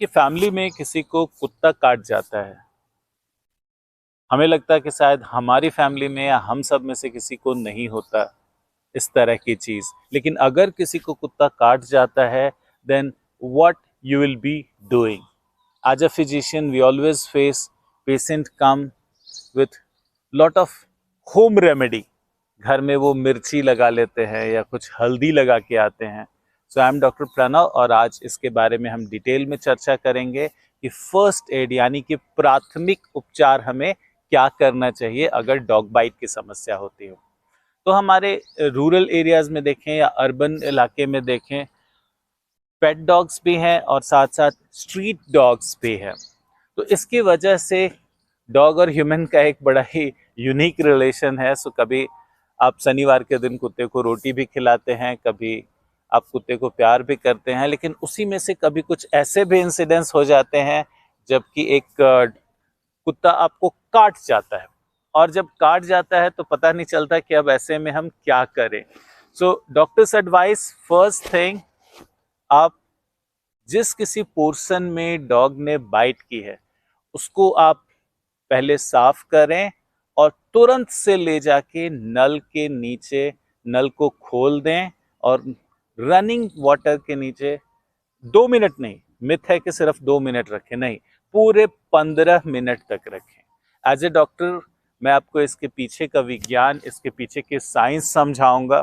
कि फैमिली में किसी को कुत्ता काट जाता है, हमें लगता है कि शायद हमारी फैमिली में या हम सब में से किसी को नहीं होता इस तरह की चीज, लेकिन अगर किसी को कुत्ता काट जाता है then what you will be doing. As a physician we always face patient come with lot of home remedy. घर में वो मिर्ची लगा लेते हैं या कुछ हल्दी लगा के आते हैं। सो आई एम डॉक्टर प्रणव और आज इसके बारे में हम डिटेल में चर्चा करेंगे कि फर्स्ट एड यानी कि प्राथमिक उपचार हमें क्या करना चाहिए अगर डॉग बाइट की समस्या होती हो। तो हमारे रूरल एरियाज में देखें या अर्बन इलाके में देखें, पेट डॉग्स भी हैं और साथ साथ स्ट्रीट डॉग्स भी हैं। तो इसकी वजह से डॉग और ह्यूमन का एक बड़ा ही यूनिक रिलेशन है। सो कभी आप शनिवार के दिन कुत्ते को रोटी भी खिलाते हैं, कभी आप कुत्ते को प्यार भी करते हैं, लेकिन उसी में से कभी कुछ ऐसे भी इंसिडेंट्स हो जाते हैं जबकि एक कुत्ता आपको काट जाता है। और जब काट जाता है तो पता नहीं चलता कि अब ऐसे में हम क्या करें। So doctors advice, first thing, आप जिस किसी पोर्शन में डॉग ने बाइट की है उसको आप पहले साफ करें और तुरंत से ले जाके नल के नीचे नल को खोल दें और रनिंग वाटर के नीचे 2 मिनट नहीं, मिथ है कि सिर्फ 2 मिनट रखें, नहीं, पूरे 15 मिनट तक रखें। एज ए डॉक्टर मैं आपको इसके पीछे का विज्ञान, इसके पीछे के साइंस समझाऊंगा।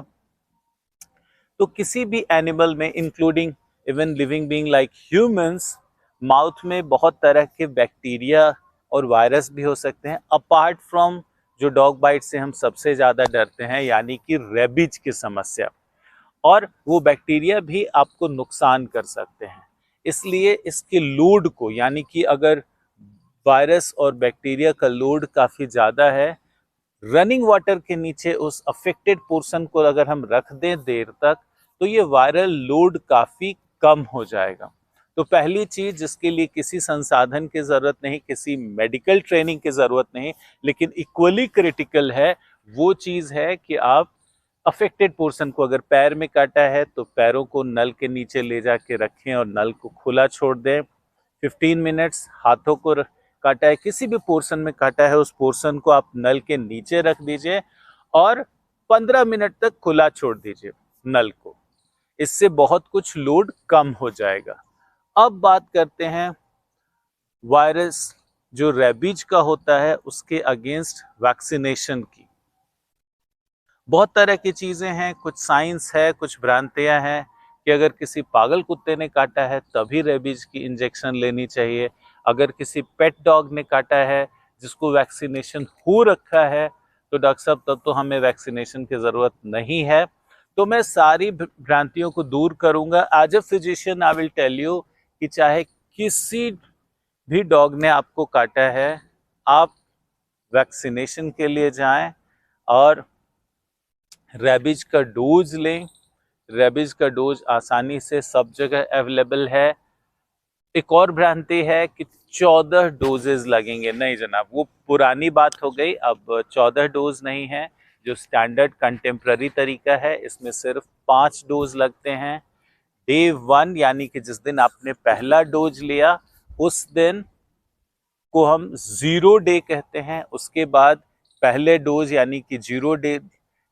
तो किसी भी एनिमल में, including even living being like humans, mouth में बहुत तरह के बैक्टीरिया और वायरस भी हो सकते हैं, अपार्ट फ्रॉम जो डॉग बाइट से हम सबसे ज़्यादा डरते हैं यानी कि रेबीज की समस्या। और वो बैक्टीरिया भी आपको नुकसान कर सकते हैं। इसलिए इसके लोड को, यानी कि अगर वायरस और बैक्टीरिया का लोड काफ़ी ज़्यादा है, रनिंग वाटर के नीचे उस अफेक्टेड पोर्शन को अगर हम रख दें देर तक, तो ये वायरल लोड काफ़ी कम हो जाएगा। तो पहली चीज़ जिसके लिए किसी संसाधन की ज़रूरत नहीं, किसी मेडिकल ट्रेनिंग की ज़रूरत नहीं, लेकिन इक्वली क्रिटिकल है, वो चीज़ है कि आप अफेक्टेड पोर्शन को, अगर पैर में काटा है तो पैरों को नल के नीचे ले जाके रखें और नल को खुला छोड़ दें 15 मिनट्स। हाथों को काटा है, किसी भी पोर्शन में काटा है, उस पोर्शन को आप नल के नीचे रख दीजिए और 15 मिनट तक खुला छोड़ दीजिए नल को। इससे बहुत कुछ लोड कम हो जाएगा। अब बात करते हैं वायरस जो रेबीज का होता है उसके अगेंस्ट वैक्सीनेशन की। बहुत तरह की चीज़ें हैं, कुछ साइंस है, कुछ भ्रांतियां हैं कि अगर किसी पागल कुत्ते ने काटा है तभी रेबीज की इंजेक्शन लेनी चाहिए। अगर किसी पेट डॉग ने काटा है जिसको वैक्सीनेशन हो रखा है तो डॉक्टर साहब तब तो हमें वैक्सीनेशन की ज़रूरत नहीं है। तो मैं सारी भ्रांतियों को दूर करूंगा। As a physician I will tell you कि चाहे किसी भी डॉग ने आपको काटा है, आप वैक्सीनेशन के लिए जाएं और रेबीज का डोज लें। रेबीज का डोज आसानी से सब जगह अवेलेबल है। एक और भ्रांति है कि 14 डोजेज लगेंगे, नहीं जनाब, वो पुरानी बात हो गई। अब 14 डोज नहीं है जो स्टैंडर्ड कंटेम्प्ररी तरीका है, इसमें सिर्फ 5 डोज लगते हैं। डे 1 यानी कि जिस दिन आपने पहला डोज लिया उस दिन को हम 0 डे कहते हैं। उसके बाद पहले डोज यानी कि 0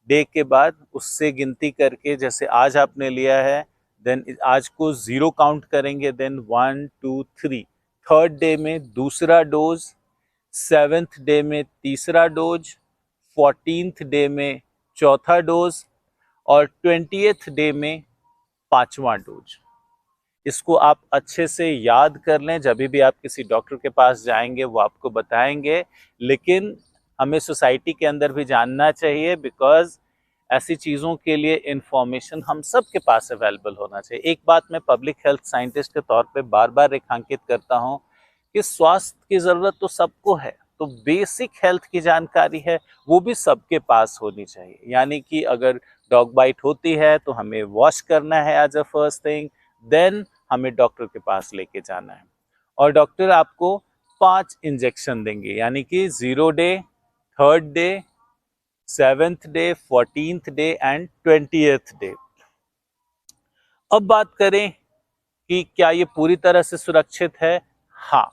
डे के बाद उससे गिनती करके, जैसे आज आपने लिया है, देन आज को 0 काउंट करेंगे, देन 1 2 3, थर्ड डे में दूसरा डोज, 7th डे में तीसरा डोज, 14th डे में चौथा डोज और 20th डे में 5वां डोज। इसको आप अच्छे से याद कर लें, जब भी आप किसी डॉक्टर के पास जाएंगे वो आपको बताएंगे। लेकिन हमें सोसाइटी के अंदर भी जानना चाहिए, बिकॉज ऐसी चीज़ों के लिए इंफॉर्मेशन हम सब के पास अवेलेबल होना चाहिए। एक बात मैं पब्लिक हेल्थ साइंटिस्ट के तौर पे बार बार रेखांकित करता हूँ कि स्वास्थ्य की ज़रूरत तो सबको है, तो बेसिक हेल्थ की जानकारी है वो भी सबके पास होनी चाहिए। यानी कि अगर डॉग बाइट होती है तो हमें वॉश करना है as a first thing, then हमें डॉक्टर के पास लेके जाना है और डॉक्टर आपको 5 इंजेक्शन देंगे, यानी कि 0 day, third day, 7th day, 14th day and 20th day. अब बात करें कि क्या ये पूरी तरह से सुरक्षित है? हाँ,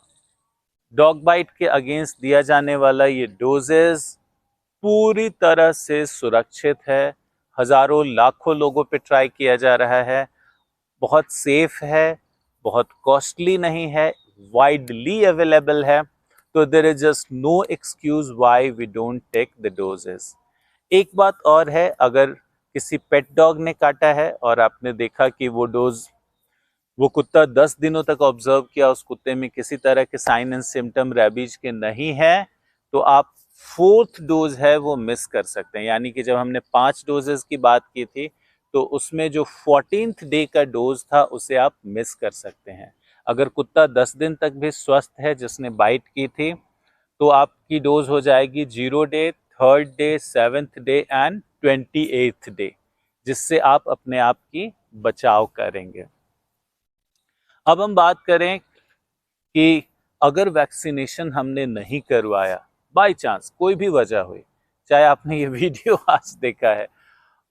डॉग बाइट के अगेंस्ट दिया जाने वाला ये डोजेस पूरी तरह से सुरक्षित है। हजारों लाखों लोगों पे ट्राई किया जा रहा है, बहुत सेफ है, बहुत कॉस्टली नहीं है, वाइडली अवेलेबल है। तो there is just no excuse why we don't take the doses. एक बात और है, अगर किसी पेट डॉग ने काटा है और आपने देखा कि वो कुत्ता 10 दिनों तक ऑब्जर्व किया, उस कुत्ते में किसी तरह के साइन एंड सिम्टम रेबीज के नहीं है, तो आप 4th डोज है वो मिस कर सकते हैं। यानी कि जब हमने 5 डोजेस की बात की थी, तो उसमें जो 14th डे का डोज था उसे आप मिस कर सकते हैं। अगर कुत्ता 10 दिन तक भी स्वस्थ है जिसने बाइट की थी, तो आपकी डोज हो जाएगी 0 day, 3rd day, 7th day and 28th day, जिससे आप अपने आप की बचाव करेंगे। अब हम बात करें कि अगर वैक्सीनेशन हमने नहीं करवाया, बाय चांस कोई भी वजह हुई, चाहे आपने ये वीडियो आज देखा है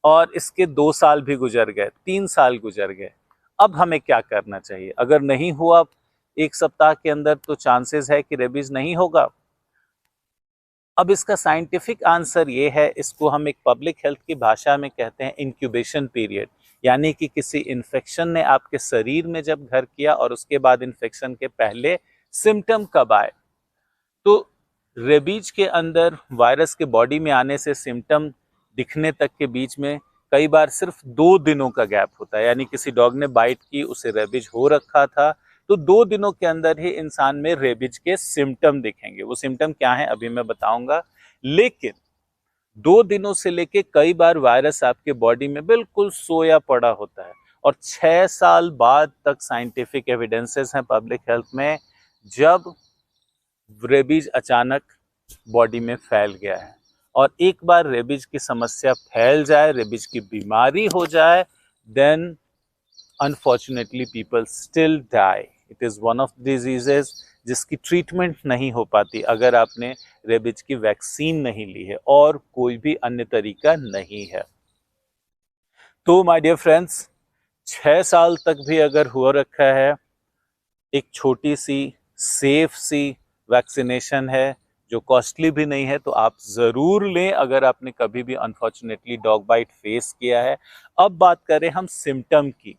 और इसके 2 साल भी गुजर गए, 3 साल गुजर गए, अब हमें क्या करना चाहिए? अगर नहीं हुआ 1 सप्ताह के अंदर, तो चांसेस है कि रेबीज नहीं होगा। अब इसका साइंटिफिक आंसर ये है, इसको हम एक पब्लिक हेल्थ की भाषा में कहते हैं इंक्यूबेशन पीरियड। यानी कि किसी इन्फेक्शन ने आपके शरीर में जब घर किया और उसके बाद इन्फेक्शन के पहले सिम्टम कब आए। तो रेबीज के अंदर वायरस के बॉडी में आने से सिम्टम दिखने तक के बीच में कई बार सिर्फ 2 दिनों का गैप होता है। यानी किसी डॉग ने बाइट की, उसे रेबीज हो रखा था, तो 2 दिनों के अंदर ही इंसान में रेबीज के सिम्टम दिखेंगे। वो सिम्टम क्या है अभी मैं बताऊंगा, लेकिन 2 दिनों से लेके कई बार वायरस आपके बॉडी में बिल्कुल सोया पड़ा होता है, और 6 साल बाद तक साइंटिफिक एविडेंसेस हैं पब्लिक हेल्थ में, जब रेबीज अचानक बॉडी में फैल गया है। और एक बार रेबीज की समस्या फैल जाए, रेबीज की बीमारी हो जाए, then unfortunately people still die. It is one of diseases जिसकी ट्रीटमेंट नहीं हो पाती अगर आपने रेबीज की वैक्सीन नहीं ली है, और कोई भी अन्य तरीका नहीं है। तो माय डियर फ्रेंड्स, 6 साल तक भी अगर हो रखा है, एक छोटी सी सेफ सी वैक्सीनेशन है जो कॉस्टली भी नहीं है, तो आप ज़रूर लें अगर आपने कभी भी अनफॉर्चुनेटली डॉग बाइट फेस किया है। अब बात करें हम सिम्टम की,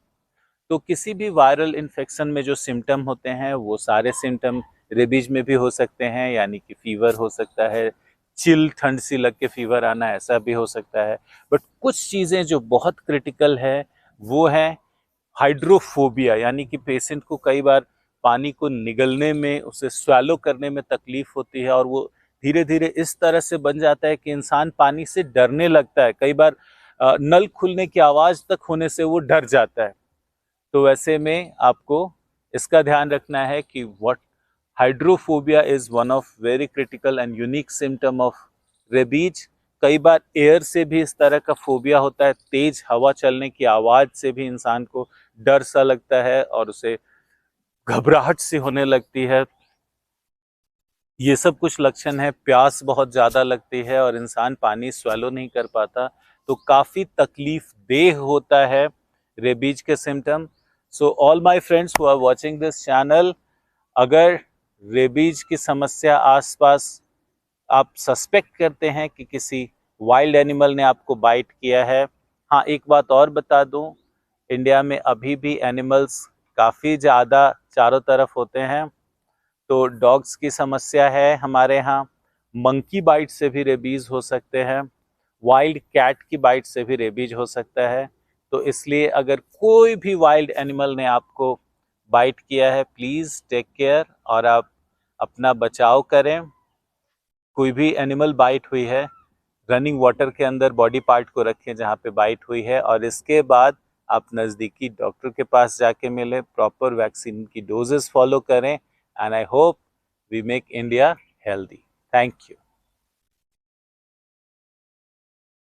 तो किसी भी वायरल इन्फेक्शन में जो सिम्टम होते हैं वो सारे सिम्टम रेबीज में भी हो सकते हैं। यानी कि फीवर हो सकता है, चिल ठंड सी लग के फीवर आना, ऐसा भी हो सकता है। बट कुछ चीज़ें जो बहुत क्रिटिकल है वो है हाइड्रोफोबिया। यानी कि पेशेंट को कई बार पानी को निगलने में, उसे स्वैलो करने में तकलीफ होती है, और वो धीरे धीरे इस तरह से बन जाता है कि इंसान पानी से डरने लगता है। कई बार नल खुलने की आवाज़ तक होने से वो डर जाता है। तो ऐसे में आपको इसका ध्यान रखना है कि what hydrophobia is one of very critical and unique symptom of rabies. कई बार एयर से भी इस तरह का फोबिया होता है, तेज हवा चलने की आवाज से भी इंसान को डर सा लगता है और उसे घबराहट सी होने लगती है। ये सब कुछ लक्षण है। प्यास बहुत ज़्यादा लगती है और इंसान पानी स्वेलो नहीं कर पाता, तो काफ़ी तकलीफ देह होता है रेबीज के symptom. So all my friends who are watching this channel, अगर रेबीज की समस्या आसपास आप सस्पेक्ट करते हैं कि किसी वाइल्ड एनिमल ने आपको बाइट किया है, हाँ एक बात और बता दूं, इंडिया में अभी भी एनिमल्स काफ़ी ज़्यादा चारों तरफ होते हैं। तो डॉग्स की समस्या है हमारे यहाँ, मंकी बाइट से भी रेबीज हो सकते हैं, वाइल्ड कैट की बाइट से भी रेबीज हो सकता है। तो इसलिए अगर कोई भी वाइल्ड एनिमल ने आपको बाइट किया है, प्लीज़ टेक केयर और आप अपना बचाव करें। कोई भी एनिमल बाइट हुई है, रनिंग वाटर के अंदर बॉडी पार्ट को रखें जहाँ पे बाइट हुई है, और इसके बाद आप नज़दीकी डॉक्टर के पास जाके मिलें, प्रॉपर वैक्सीन की डोजेस फॉलो करें, and I hope we make India healthy. Thank you.